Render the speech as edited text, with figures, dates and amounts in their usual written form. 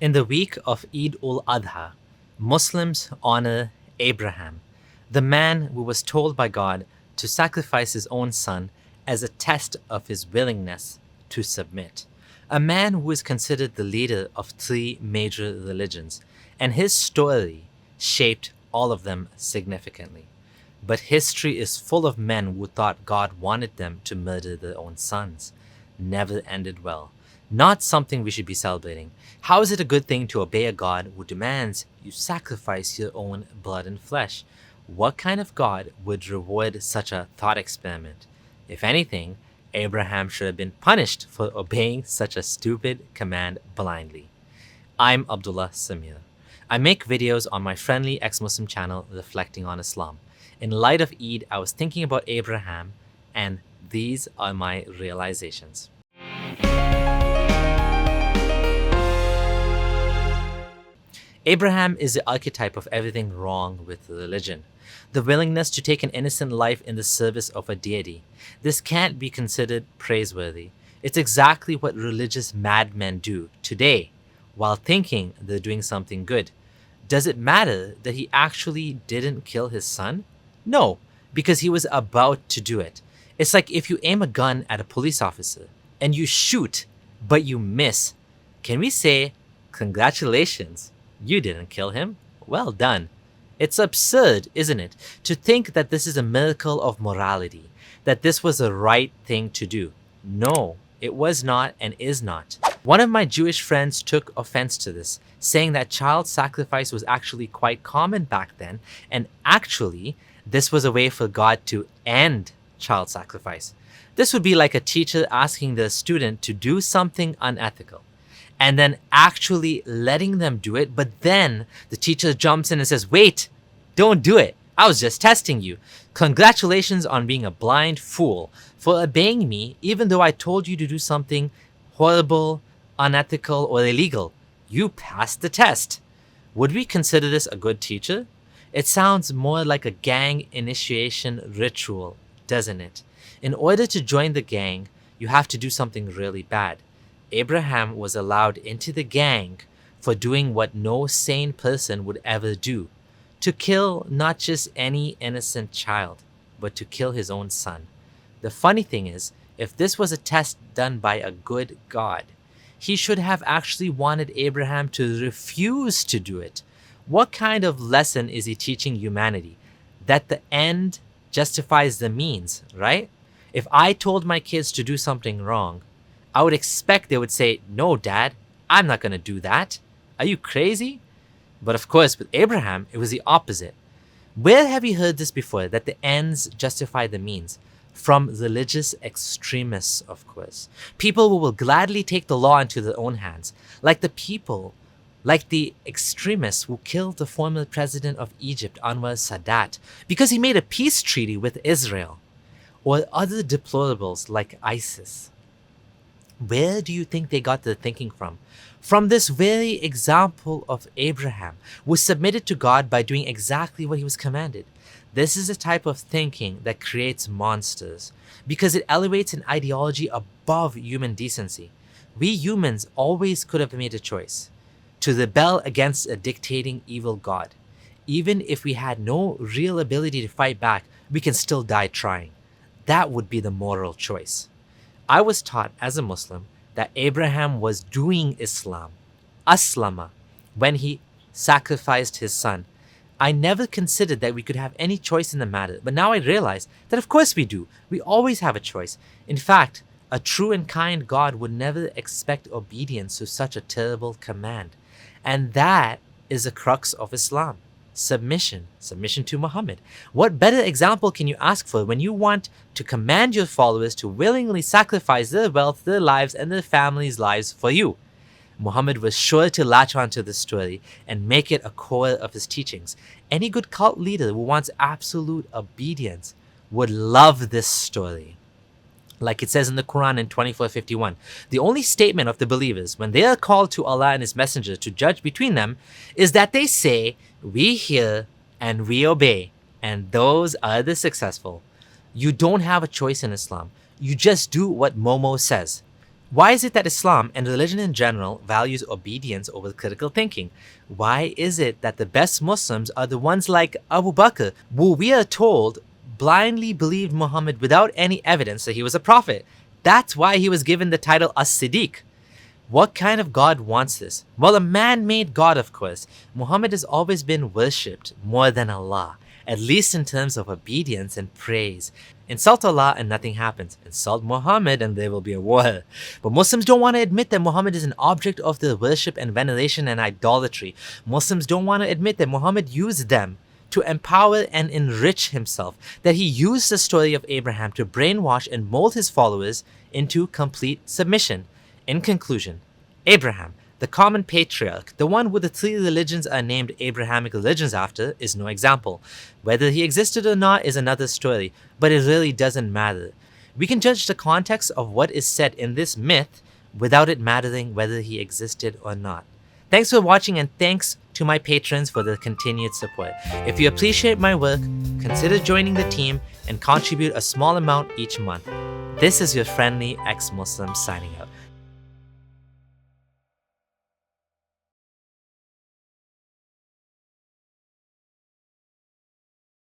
In the week of Eid ul-Adha, Muslims honor Abraham, the man who was told by God to sacrifice his own son as a test of his willingness to submit. A man who is considered the leader of three major religions, and his story shaped all of them significantly. But history is full of men who thought God wanted them to murder their own sons. Never ended well. Not something we should be celebrating. How is it a good thing to obey a God who demands you sacrifice your own blood and flesh? What kind of God would reward such a thought experiment? If anything, Abraham should have been punished for obeying such a stupid command blindly. I'm Abdullah Samir. I make videos on my friendly ex-Muslim channel reflecting on Islam. In light of Eid, I was thinking about Abraham, and these are my realizations. Abraham is the archetype of everything wrong with religion. The willingness to take an innocent life in the service of a deity. This can't be considered praiseworthy. It's exactly what religious madmen do today while thinking they're doing something good. Does it matter that he actually didn't kill his son? No, because he was about to do it. It's like if you aim a gun at a police officer and you shoot, but you miss. Can we say, congratulations? You didn't kill him. Well done. It's absurd, isn't it, to think that this is a miracle of morality, that this was the right thing to do. No, it was not and is not. One of my Jewish friends took offense to this, saying that child sacrifice was actually quite common back then, and actually, this was a way for God to end child sacrifice. This would be like a teacher asking the student to do something unethical, and then actually letting them do it, but then the teacher jumps in and says, wait, don't do it. I was just testing you. Congratulations on being a blind fool for obeying me even though I told you to do something horrible, unethical, or illegal. You passed the test. Would we consider this a good teacher? It sounds more like a gang initiation ritual, doesn't it? In order to join the gang, you have to do something really bad. Abraham was allowed into the gang for doing what no sane person would ever do. To kill not just any innocent child, but to kill his own son. The funny thing is, if this was a test done by a good God, he should have actually wanted Abraham to refuse to do it. What kind of lesson is he teaching humanity? That the end justifies the means, right? If I told my kids to do something wrong, I would expect they would say, no, Dad, I'm not going to do that. Are you crazy? But of course, with Abraham, it was the opposite. Where have you heard this before, that the ends justify the means? From religious extremists, of course. People who will gladly take the law into their own hands, like the extremists who killed the former president of Egypt, Anwar Sadat, because he made a peace treaty with Israel, or other deplorables like ISIS. Where do you think they got their thinking from? From this very example of Abraham, who submitted to God by doing exactly what he was commanded. This is a type of thinking that creates monsters, because it elevates an ideology above human decency. We humans always could have made a choice to rebel against a dictating evil God. Even if we had no real ability to fight back, we can still die trying. That would be the moral choice. I was taught as a Muslim that Abraham was doing Islam, Aslama, when he sacrificed his son. I never considered that we could have any choice in the matter, but now I realize that of course we do. We always have a choice. In fact, a true and kind God would never expect obedience to such a terrible command. And that is the crux of Islam. Submission to Muhammad. What better example can you ask for when you want to command your followers to willingly sacrifice their wealth, their lives, and their families' lives for you? Muhammad was sure to latch onto this story and make it a core of his teachings. Any good cult leader who wants absolute obedience would love this story. Like it says in the Quran in 24:51, the only statement of the believers when they are called to Allah and His Messenger to judge between them is that they say, we hear and we obey, and those are the successful. You don't have a choice in Islam. You just do what Momo says. Why is it that Islam and religion in general values obedience over critical thinking? Why is it that the best Muslims are the ones like Abu Bakr, who we are told blindly believed Muhammad without any evidence that he was a prophet? That's why he was given the title As-Siddiq. What kind of God wants this? Well, a man-made God, of course. Muhammad has always been worshipped more than Allah, at least in terms of obedience and praise. Insult Allah and nothing happens. Insult Muhammad and there will be a war. But Muslims don't want to admit that Muhammad is an object of their worship and veneration and idolatry. Muslims don't want to admit that Muhammad used them to empower and enrich himself, that he used the story of Abraham to brainwash and mold his followers into complete submission. In conclusion, Abraham, the common patriarch, the one who the three religions are named Abrahamic religions after, is no example. Whether he existed or not is another story, but it really doesn't matter. We can judge the context of what is said in this myth without it mattering whether he existed or not. Thanks for watching, and thanks to my patrons for their continued support. If you appreciate my work, consider joining the team and contribute a small amount each month. This is your friendly ex-Muslim signing out.